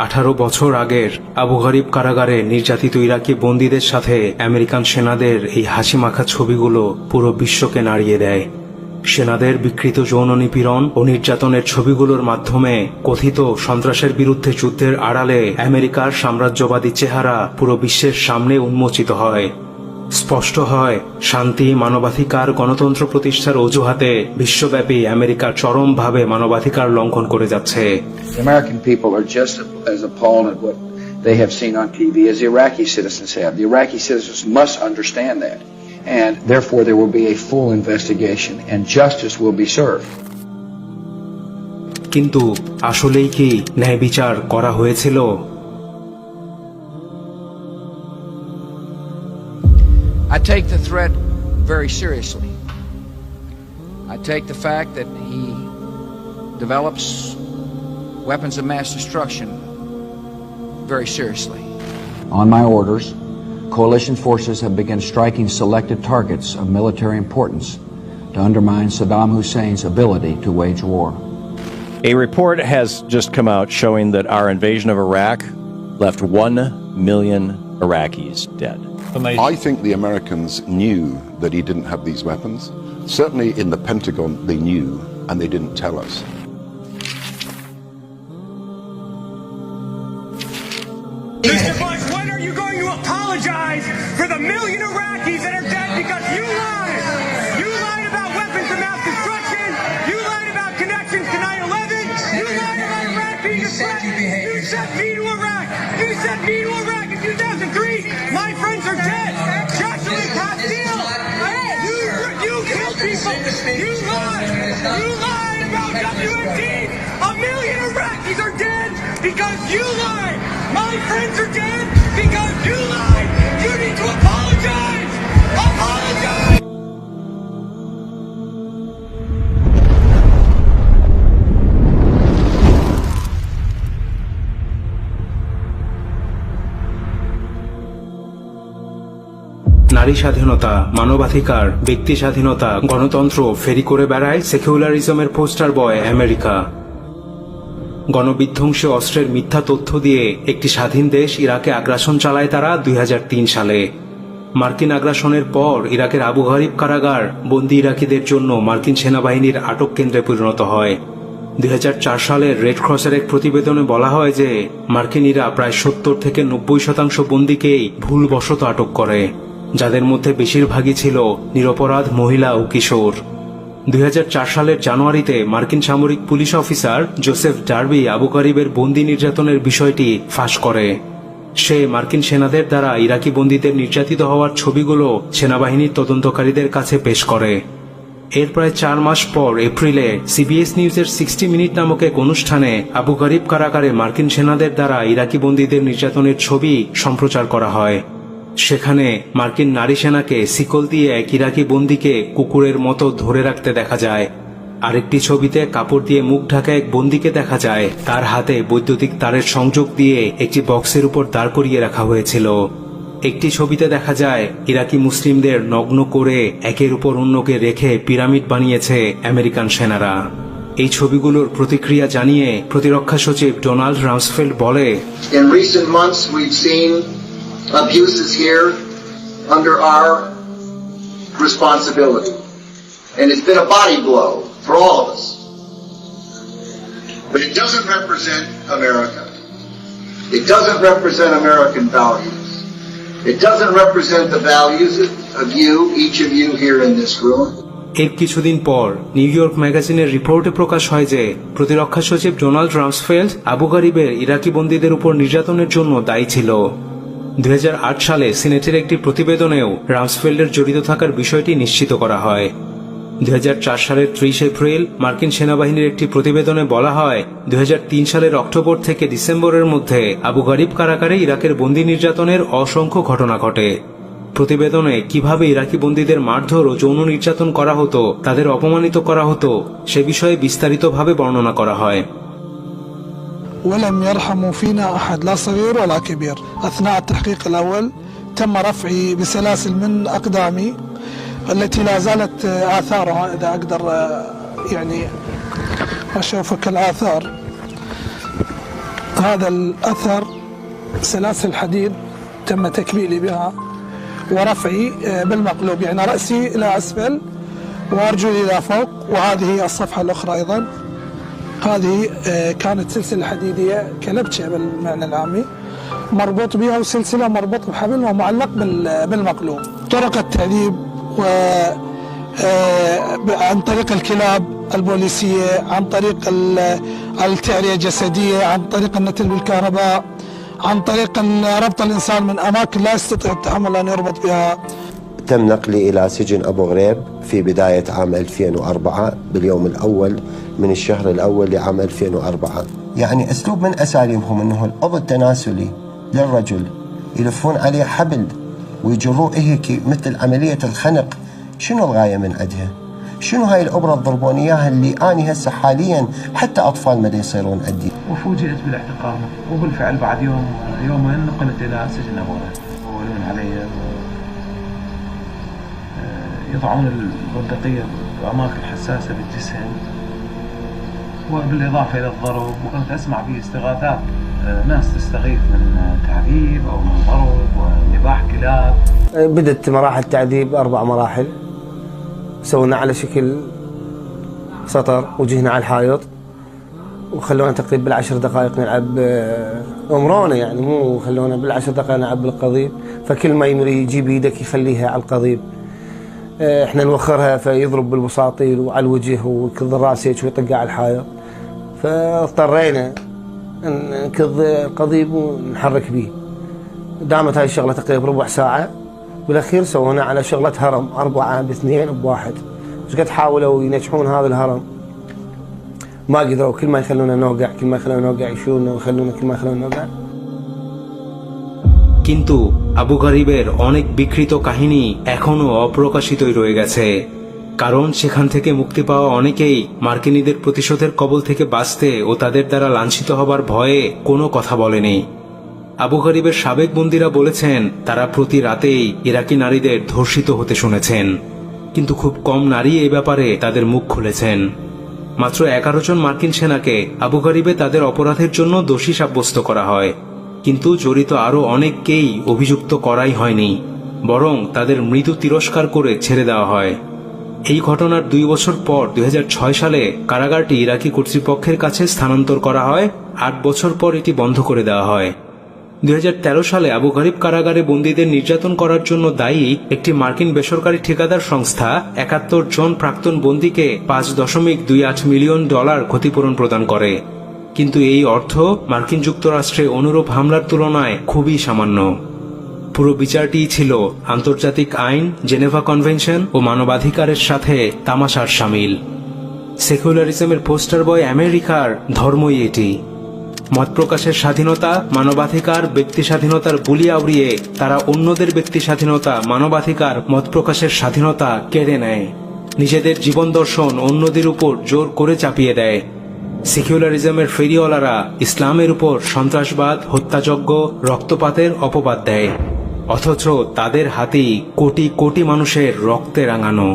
18 বছর আগের আবু গরিব কারাগারে নির্যাতিত ইরাকি বন্দীদের সাথে আমেরিকান সেনাদের এই হাসিমাখা ছবিগুলো পুরো বিশ্বকে নাড়িয়ে দেয়। সেনাদের বিকৃত যৌন নিপীড়ন ও নির্যাতনের ছবিগুলোর মাধ্যমে কথিত সন্ত্রাসের বিরুদ্ধে যুদ্ধের আড়ালে আমেরিকার সাম্রাজ্যবাদী চেহারা পুরো বিশ্বের সামনে উন্মোচিত হয়। স্পষ্ট হয়, শান্তি, মানবাধিকার, গণতন্ত্র প্রতিষ্ঠার অজুহাতে বিশ্বব্যাপী আমেরিকা চরমভাবে মানবাধিকার লঙ্ঘন করে যাচ্ছে। American people are just as appalled at what they have seen on TV as the Iraqi citizens have. The Iraqi citizens must understand that, and therefore there will be a full investigation and justice will be served. কিন্তু আসলেই কি ন্যায় বিচার করা হয়েছিল? I take the threat very seriously. I take the fact that he develops weapons of mass destruction very seriously. On my orders, coalition forces have begun striking selected targets of military importance to undermine Saddam Hussein's ability to wage war. A report has just come out showing that our invasion of Iraq left 1 million Iraqis dead. I think the Americans knew that he didn't have these weapons. Certainly in the Pentagon they knew, and they didn't tell us. Mr. Bush, when are you going to apologize for the million Iraqis that are dead because you lied? You lied about weapons of mass destruction. You lied about connections to 9/11. You lied about Iraq being a threat. You sent me to Iraq. You sent me to Iraq in 2003. My friends are dead. Joshua Castile. You killed people. You lied. You lied about WMD. A million Iraqis are dead because you lied. My friends are dead because you lied. You need to apologize. Apologize. নারী স্বাধীনতা, মানবাধিকার, ব্যক্তি স্বাধীনতা, গণতন্ত্র ফেরি করে বেড়ায় সেকুলারিজমের poster বয় America. গণবিধ্বংসী অস্ত্রের মিথ্যা তথ্য দিয়ে একটি স্বাধীন দেশ ইরাকে আগ্রাসন চালায় তারা 2003 সালে। মার্কিন আগ্রাসনের পর ইরাকের আবু গরিব কারাগার বন্দী ইরাকিদের জন্য মার্কিন সেনাবাহিনীর আটক কেন্দ্রে পরিণত হয়। 2004 সালের রেড ক্রসের এক প্রতিবেদনে বলা হয় যে মার্কিনীরা প্রায় 70 থেকে 90% বন্দীকেই ভুলবশত আটক করে, যাদের মধ্যে বেশিরভাগই ছিল নিরপরাধ মহিলা ও কিশোর। 2004 সালের জানুয়ারিতে মার্কিন সামরিক police officer Joseph derby Abu গরিবের বন্দী নির্যাতনের বিষয়টি ফাঁস করে। সে মার্কিন সেনাদের দ্বারা ইরাকি বন্দীদের নির্যাতিত হওয়ার ছবিগুলো সেনাবাহিনীর তদন্তকারীদের কাছে পেশ করে। এর প্রায় 4 মাস পর এপ্রিলে সিবিএস নিউজের 60 মিনিট নামক এক অনুষ্ঠানে আবু গরিব কারাগারে মার্কিন সেনাদের দ্বারা ইরাকি বন্দীদের নির্যাতনের ছবি সম্প্রচার করা হয়। সেখানে মার্কিন নারী সেনাকে শিকল দিয়ে এক ইরাকি বন্দীকে কুকুরের মতো ধরে রাখতে দেখা যায়। আরেকটি ছবিতে কাপড় দিয়ে মুখ ঢাকা এক বন্দীকে দেখা যায়, তার হাতে বৈদ্যুতিক তারের সংযোগ দিয়ে একটি বক্সের উপর দাঁড় করিয়ে রাখা হয়েছিল। একটি ছবিতে দেখা যায় ইরাকি মুসলিমদের নগ্ন করে একের উপর অন্যকে রেখে পিরামিড বানিয়েছে আমেরিকান সেনারা। এই ছবিগুলোর প্রতিক্রিয়া জানিয়ে প্রতিরক্ষা সচিব ডোনাল্ড রামসফেল্ড বলে, In recent months we've seen abuses here under our responsibility, and it's been a body blow for all of us. But it doesn't represent America. It doesn't represent American values. It doesn't represent the values of you, each of you here in this room. এর কিছুদিন পর new York ম্যাগাজিনের রিপোর্টে প্রকাশ হয় যে প্রতিরক্ষা সচিব Donald রামসফেল্ড Abu গরিবের ইরাকি বন্দীদের উপর নির্যাতনের জন্য দায়ী ছিল। 2008 সালে সিনেটের একটি প্রতিবেদনেও রামসফেল্ডের জড়িত থাকার বিষয়টি নিশ্চিত করা হয়। 2004 সালের 30 এপ্রিল মার্কিন সেনাবাহিনীর একটি প্রতিবেদনে বলা হয় 2003 সালের অক্টোবর থেকে ডিসেম্বরের মধ্যে আবু গরিব কারাগারে ইরাকের বন্দী নির্যাতনের অসংখ্য ঘটনা ঘটে। প্রতিবেদনে কিভাবে ইরাকি বন্দীদের মারধর ও যৌন নির্যাতন করা হতো, তাদের অপমানিত করা হতো, সে বিষয়ে বিস্তারিতভাবে বর্ণনা করা হয়। ولم يرحموا فينا أحد لا صغير ولا كبير. أثناء التحقيق الأول تم رفعي بسلاسل من أقدامي التي لا زالت آثارها، إذا أقدر يعني أشوفك الآثار. هذا الأثر سلاسل حديد تم تكبيلي بها ورفعي بالمقلوب، يعني رأسي إلى أسفل وأرجلي إلى فوق. وهذه الصفحة الأخرى أيضا، هذه كانت سلسلة حديدية كلبشة بالمعنى العامي مربوط بها، وسلسلة مربوط بحبل ومعلق بالمقلوب. طرق التعذيب عن طريق الكلاب البوليسية، عن طريق التعرية الجسدية، عن طريق النتل بالكهرباء، عن طريق ربط الإنسان من أماكن لا يستطيع التحمل أن يربط بها. تم نقلي إلى سجن أبو غريب في بداية عام 2004 باليوم الأول من الشهر الأول لعام 2004. يعني أسلوب من أساليبهم أنه القبض التناسلي للرجل يلفون عليه حبل ويجروه هيك مثل عملية الخنق. شنو الغاية من عندها؟ شنو هاي الأبرة تضربون إياها اللي أنا هسه حاليا حتى أطفال ما يصيرون عندي؟ وفوجئت بالاعتقال، وبالفعل بعد يومين نقلت إلى سجن أبو غريب. يقولون علي يضعون البندقية بأماكن حساسة بالجسم، وبالإضافة إلى الضرب. وكنت أسمع في استغاثات ناس تستغيث من تعذيب أو من ضرب ونباح كلاب. بدت مراحل تعذيب 4 مراحل. سوينا على شكل سطر وجهنا على الحائط، وخلونا تقريبا بال10 دقائق نلعب أمرونه، يعني مو خلونا بال10 دقائق نلعب بالقضيب. فكل ما يمري يجيب يدك يخليها على القضيب، احنا نوخرها فيضرب بالبساطيل وعلى الوجه ويكض راسه ويطق على الحائط. فاضطرينا نكض القضيب ونحرك به. دامت هاي الشغله تقريبا ربع ساعه. بالاخير سوينا على شغله هرم 4 ب2 ب1. ايش قد حاولوا ينجحون هذا الهرم ما قدروا. كل ما يخلونا نوقع، كل ما يخلونا نوقع يشوفنا ويخلونا، كل ما يخلونا نوقع। কিন্তু আবু গরিবের অনেক বিকৃত কাহিনী এখনো অপ্রকাশিতই রয়ে গেছে, কারণ সেখান থেকে মুক্তি পাওয়া অনেকেই মার্কিনীদের প্রতিশোধের কবল থেকে বাঁচতে ও তাদের দ্বারা লাঞ্ছিত হবার ভয়ে কোনো কথা বলেনি। আবু গরিবের সাবেক বন্দীরা বলেছেন তারা প্রতি রাতেই ইরাকি নারীদের ধর্ষিত হতে শুনেছেন, কিন্তু খুব কম নারী এই ব্যাপারে তাদের মুখ খুলেছেন। মাত্র 11 জন মার্কিন সেনাকে আবু গরিবে তাদের অপরাধের জন্য দোষী সাব্যস্ত করা হয়, কিন্তু জড়িত আরও অনেককেই অভিযুক্ত করাই হয়নি, বরং তাদের মৃত্যু তিরস্কার করে ছেড়ে দেওয়া হয়। এই ঘটনার 2 বছর পর 2006 সালে কারাগারটি ইরাকি কর্তৃপক্ষের কাছে স্থানান্তর করা হয়। 8 বছর পর এটি বন্ধ করে দেওয়া হয়। 2013 সালে আবু গরিব কারাগারে বন্দীদের নির্যাতন করার জন্য দায়ী একটি মার্কিন বেসরকারি ঠিকাদার সংস্থা 71 জন প্রাক্তন বন্দীকে $5.28 মিলিয়ন ক্ষতিপূরণ প্রদান করে, কিন্তু এই অর্থ মার্কিন যুক্তরাষ্ট্রে অনুরূপ হামলার তুলনায় খুবই সামান্য। পুরো বিচারটি ছিল আন্তর্জাতিক আইন, জেনেভা কনভেনশন ও মানবাধিকারের সাথে তামাশার শামিল। সেকুলারিজমের পোস্টার বয় আমেরিকার ধর্মই এটি। মত প্রকাশের স্বাধীনতা, মানবাধিকার, ব্যক্তি স্বাধীনতার বুলি আউড়িয়ে তারা অন্যদের ব্যক্তি স্বাধীনতা, মানবাধিকার, মত প্রকাশের স্বাধীনতা কেড়ে নেয়। নিজেদের জীবন দর্শন অন্যদের উপর জোর করে চাপিয়ে দেয়। সেকুলারিজমের ফেরিওয়ালারা ইসলামের উপর সন্ত্রাসবাদ, হত্যাযজ্ঞ, রক্তপাতের অপবাদ দেয়, অথচ তাদের হাতেই কোটি কোটি মানুষের রক্তে রাঙানো